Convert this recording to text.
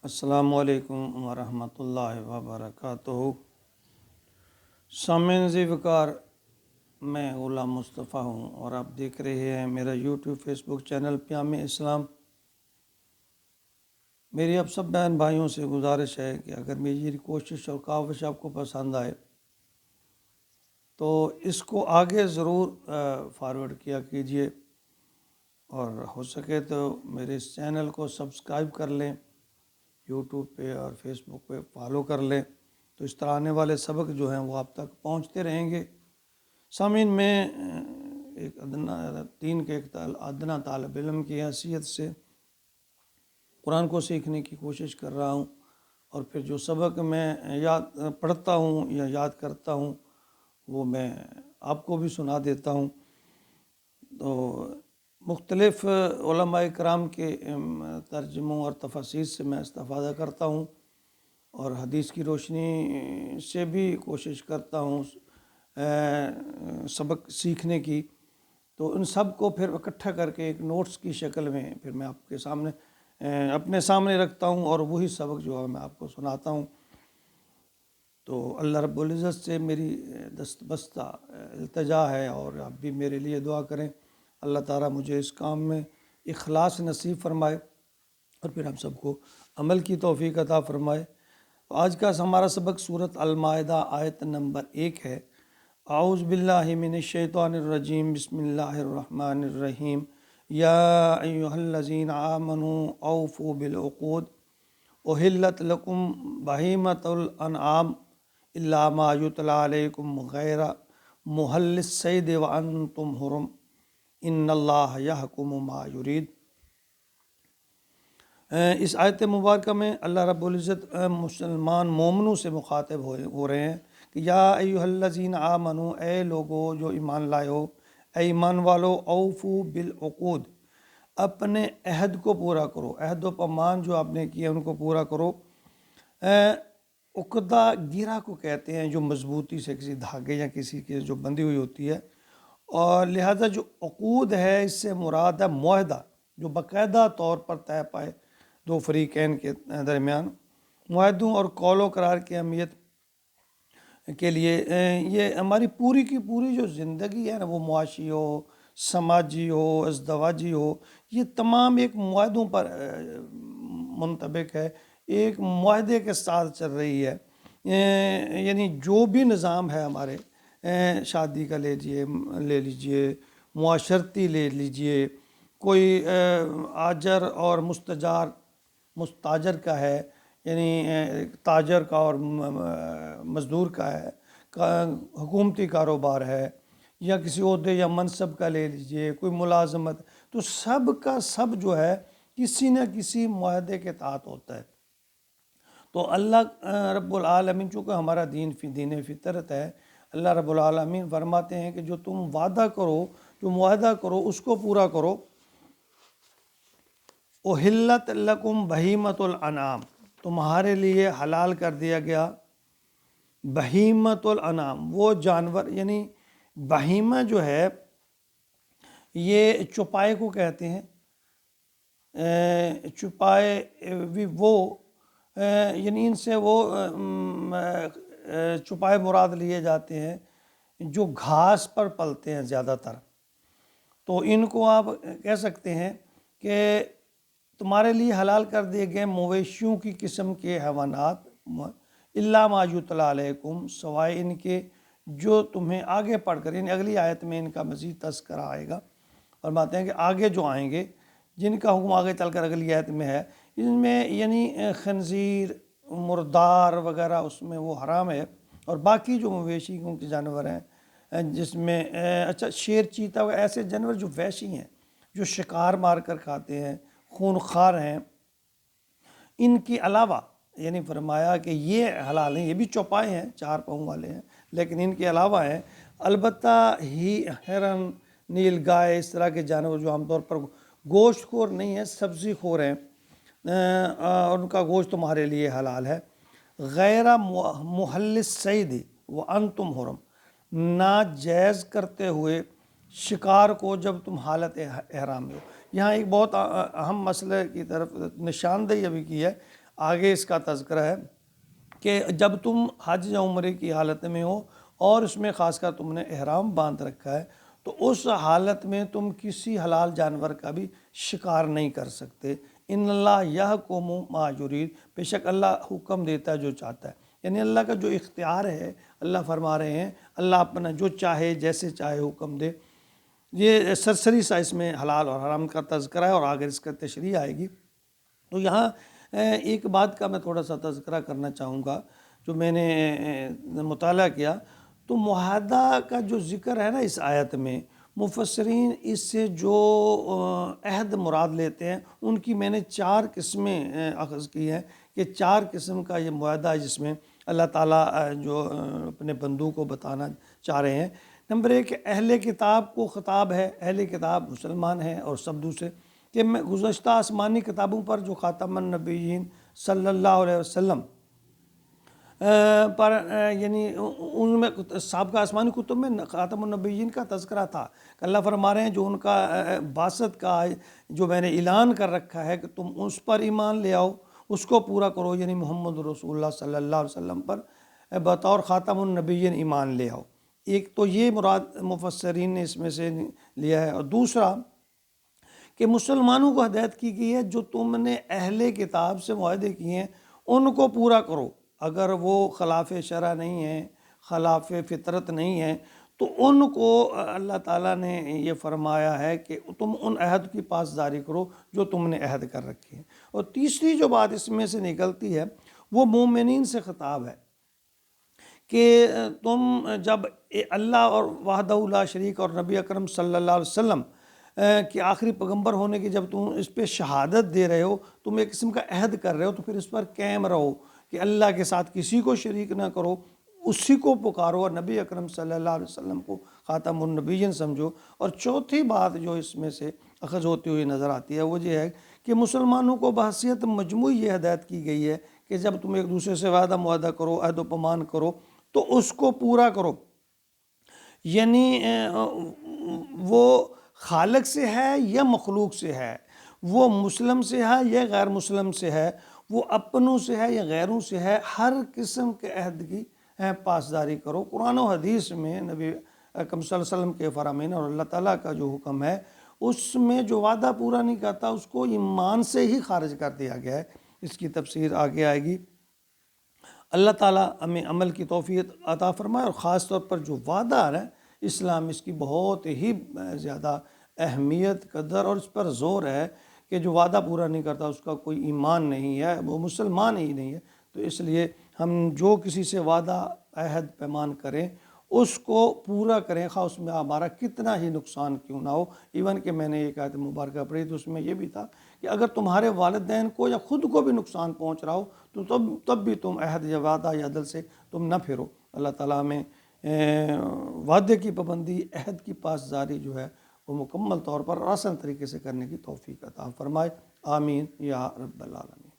السلام علیکم ورحمۃ اللہ وبرکاتہ۔ سامعین ذی وقار، میں غلام مصطفیٰ ہوں اور آپ دیکھ رہے ہیں میرا یوٹیوب فیس بک چینل پیام اسلام۔ میری اب سب بہن بھائیوں سے گزارش ہے کہ اگر میری کوشش اور کاوش آپ کو پسند آئے تو اس کو آگے ضرور فارورڈ کیا کیجیے، اور ہو سکے تو میرے اس چینل کو سبسکرائب کر لیں، یوٹیوب پہ اور فیس بک پہ فالو کر لیں، تو اس طرح آنے والے سبق جو ہیں وہ آپ تک پہنچتے رہیں گے۔ سامعین، میں ایک ادنا طالب علم کی حیثیت سے قرآن کو سیکھنے کی کوشش کر رہا ہوں، اور پھر جو سبق میں پڑھتا ہوں یا یاد کرتا ہوں وہ میں آپ کو بھی سنا دیتا ہوں۔ تو مختلف علماء کرام کے ترجموں اور تفاسیر سے میں استفادہ کرتا ہوں، اور حدیث کی روشنی سے بھی کوشش کرتا ہوں سبق سیکھنے کی۔ تو ان سب کو پھر اکٹھا کر کے ایک نوٹس کی شکل میں پھر میں آپ کے سامنے اپنے سامنے رکھتا ہوں، اور وہی سبق جو ہے میں آپ کو سناتا ہوں۔ تو اللہ رب العزت سے میری دست بستہ التجا ہے، اور آپ بھی میرے لیے دعا کریں، اللہ تعالیٰ مجھے اس کام میں اخلاص نصیب فرمائے اور پھر ہم سب کو عمل کی توفیق عطا فرمائے۔ آج کا ہمارا سبق سورۃ المائدہ آیت نمبر 1 ہے۔ اعوذ باللہ من الشیطان الرجیم، بسم اللہ الرحمن الرحیم۔ یا ایہا الذین آمنوا اوفوا بالعقود احلت لکم بہیمۃ الانعام الا ما یتلی علیکم غیر محل الصید وانتم حرم ان اللہ یحکم ما یرید۔ اس آیت مبارکہ میں اللہ رب العزت مسلمان مومنوں سے مخاطب ہو رہے ہیں کہ یا ایہا الذین آمنوا، اے لوگو جو ایمان لائے ہو، اے ایمان والو، اوفو بالعقود، اپنے عہد کو پورا کرو، عہد و پیمان جو آپ نے کیے ان کو پورا کرو۔ عقدہ گیرہ کو کہتے ہیں جو مضبوطی سے کسی دھاگے یا کسی کے جو بندھی ہوئی ہوتی ہے، اور لہذا جو عقود ہے اس سے مراد ہے معاہدہ جو باقاعدہ طور پر طے پائے دو فریقین کے درمیان۔ معاہدوں اور قول و قرار کی اہمیت کے لیے یہ ہماری پوری کی پوری جو زندگی ہے نا، وہ معاشی ہو، سماجی ہو، ازدواجی ہو، یہ تمام ایک معاہدوں پر منطبق ہے، ایک معاہدے کے ساتھ چل رہی ہے۔ یعنی جو بھی نظام ہے ہمارے، شادی کا لے لیجئے، معاشرتی لے لیجئے، کوئی آجر اور مستاجر کا ہے، یعنی تاجر کا اور مزدور کا ہے، حکومتی کاروبار ہے، یا کسی عہدے یا منصب کا لے لیجئے، کوئی ملازمت، تو سب کا سب جو ہے کسی نہ کسی معاہدے کے تحت ہوتا ہے۔ تو اللہ رب العالمین، چونکہ ہمارا دین فطرت ہے، اللہ رب العالمین فرماتے ہیں کہ جو تم وعدہ کرو، جو معاہدہ کرو، اس کو پورا کرو۔ احلت لکم بہیمۃ الانعام، تمہارے لیے حلال کر دیا گیا بہیمۃ الانعام، وہ جانور، یعنی بہیمہ جو ہے یہ چوپائے کو کہتے ہیں۔ چوپائے بھی وہ یعنی ان سے وہ چوپائے مراد لیے جاتے ہیں جو گھاس پر پلتے ہیں زیادہ تر۔ تو ان کو آپ کہہ سکتے ہیں کہ تمہارے لیے حلال کر دیے گئے مویشیوں کی قسم کے حیوانات، الا ما یتلی علیکم، سوائے ان کے جو تمہیں آگے پڑھ کر، یعنی اگلی آیت میں ان کا مزید تذکرہ آئے گا، اور باتیں ہیں کہ آگے جو آئیں گے جن کا حکم آگے چل کر اگلی آیت میں ہے، ان میں یعنی خنزیر، مردار وغیرہ اس میں وہ حرام ہے، اور باقی جو مویشی کے جانور ہیں جس میں اچھا شیر، چیتا، ایسے جانور جو وحشی ہیں، جو شکار مار کر کھاتے ہیں، خونخوار ہیں، ان کے علاوہ یعنی فرمایا کہ یہ حلال ہیں، یہ بھی چوپائے ہیں، 4 پاؤں والے ہیں، لیکن ان کے علاوہ ہیں البتہ ہی ہرن، نیل گائے، اس طرح کے جانور جو عام طور پر گوشت خور نہیں ہیں، سبزی خور ہیں، ان کا گوشت تمہارے لیے حلال ہے۔ غیر محل الصید وانتم حرم، ناجائز کرتے ہوئے شکار کو جب تم حالت احرام میں ہو۔ یہاں ایک بہت اہم مسئلے کی طرف نشاندہی ابھی کی ہے۔ آگے اس کا تذکرہ ہے کہ جب تم حج یا عمرے کی حالت میں ہو اور اس میں خاص کر تم نے احرام باندھ رکھا ہے تو اس حالت میں تم کسی حلال جانور کا بھی شکار نہیں کر سکتے۔ ان اللہ یحکم ما یرید، بے شک اللہ حکم دیتا ہے جو چاہتا ہے، یعنی اللہ کا جو اختیار ہے، اللہ فرما رہے ہیں اللہ اپنا جو چاہے جیسے چاہے حکم دے۔ یہ سرسری سا اس میں حلال اور حرام کا تذکرہ ہے اور آگے اس کا تشریح آئے گی۔ تو یہاں ایک بات کا میں تھوڑا سا تذکرہ کرنا چاہوں گا جو میں نے مطالعہ کیا، تو معاہدہ کا جو ذکر ہے نا اس آیت میں، مفسرین اس سے جو عہد مراد لیتے ہیں ان کی میں نے 4 قسمیں اخذ کی ہیں کہ 4 قسم کا یہ معاہدہ ہے جس میں اللہ تعالیٰ جو اپنے بندوں کو بتانا چاہ رہے ہیں۔ نمبر 1 اہل کتاب کو خطاب ہے، اہل کتاب مسلمان ہیں اور سب دوسرے، کہ میں گزشتہ آسمانی کتابوں پر جو خاتم النبیین صلی اللہ علیہ وسلم پر یعنی ان میں سابقہ آسمانی کتب میں خاتم النبیین کا تذکرہ تھا کہ اللہ فرما رہے ہیں جو ان کا بعثت کا جو میں نے اعلان کر رکھا ہے کہ تم اس پر ایمان لے آؤ، اس کو پورا کرو، یعنی محمد رسول اللہ صلی اللہ علیہ وسلم پر بطور خاتم النبیین ایمان لے آؤ۔ ایک تو یہ مراد مفسرین نے اس میں سے لیا ہے، اور دوسرا کہ مسلمانوں کو ہدایت کی گئی ہے جو تم نے اہل کتاب سے معاہدے کیے ہیں ان کو پورا کرو، اگر وہ خلاف شرع نہیں ہیں، خلاف فطرت نہیں ہیں تو ان کو اللہ تعالیٰ نے یہ فرمایا ہے کہ تم ان عہد کی پاسداری کرو جو تم نے عہد کر رکھے ہیں۔ اور تیسری جو بات اس میں سے نکلتی ہے وہ مومنین سے خطاب ہے کہ تم جب اللہ اور وحدہ لا شریک اور نبی اکرم صلی اللہ علیہ وسلم کہ آخری پیغمبر ہونے کی جب تم اس پہ شہادت دے رہے ہو، تم ایک قسم کا عہد کر رہے ہو، تو پھر اس پر قائم رہو کہ اللہ کے ساتھ کسی کو شریک نہ کرو، اسی کو پکارو اور نبی اکرم صلی اللہ علیہ وسلم کو خاتم النبیین سمجھو۔ اور چوتھی بات جو اس میں سے اخذ ہوتی ہوئی نظر آتی ہے وہ یہ ہے کہ مسلمانوں کو بحیثیت مجموعی یہ ہدایت کی گئی ہے کہ جب تم ایک دوسرے سے وعدہ معاہدہ کرو، عہد و پیمان کرو تو اس کو پورا کرو، یعنی وہ خالق سے ہے یا مخلوق سے ہے، وہ مسلم سے ہے یا غیر مسلم سے ہے، وہ اپنوں سے ہے یا غیروں سے ہے، ہر قسم کے عہد کی پاسداری کرو۔ قرآن و حدیث میں نبی اکرم صلی اللہ علیہ وسلم کے فرامین اور اللہ تعالیٰ کا جو حکم ہے اس میں جو وعدہ پورا نہیں کرتا اس کو ایمان سے ہی خارج کر دیا گیا ہے۔ اس کی تفسیر آگے آئے گی۔ اللہ تعالیٰ ہمیں عمل کی توفیق عطا فرمائے، اور خاص طور پر جو وعدہ ہے اسلام اس کی بہت ہی زیادہ اہمیت قدر اور اس پر زور ہے کہ جو وعدہ پورا نہیں کرتا اس کا کوئی ایمان نہیں ہے، وہ مسلمان ہی نہیں ہے۔ تو اس لیے ہم جو کسی سے وعدہ عہد پیمان کریں اس کو پورا کریں، خواہ اس میں ہمارا کتنا ہی نقصان کیوں نہ ہو۔ ایون کہ میں نے ایک آیت مبارکہ پڑھی تو اس میں یہ بھی تھا کہ اگر تمہارے والدین کو یا خود کو بھی نقصان پہنچ رہا ہو تو تب بھی تم عہد یا وعدہ یا عدل سے تم نہ پھرو۔ اللہ تعالیٰ میں وعدے کی پابندی، عہد کی پاسداری جو ہے وہ مکمل طور پر آسان طریقے سے کرنے کی توفیق عطا فرمائے۔ آمین یا رب العالمین۔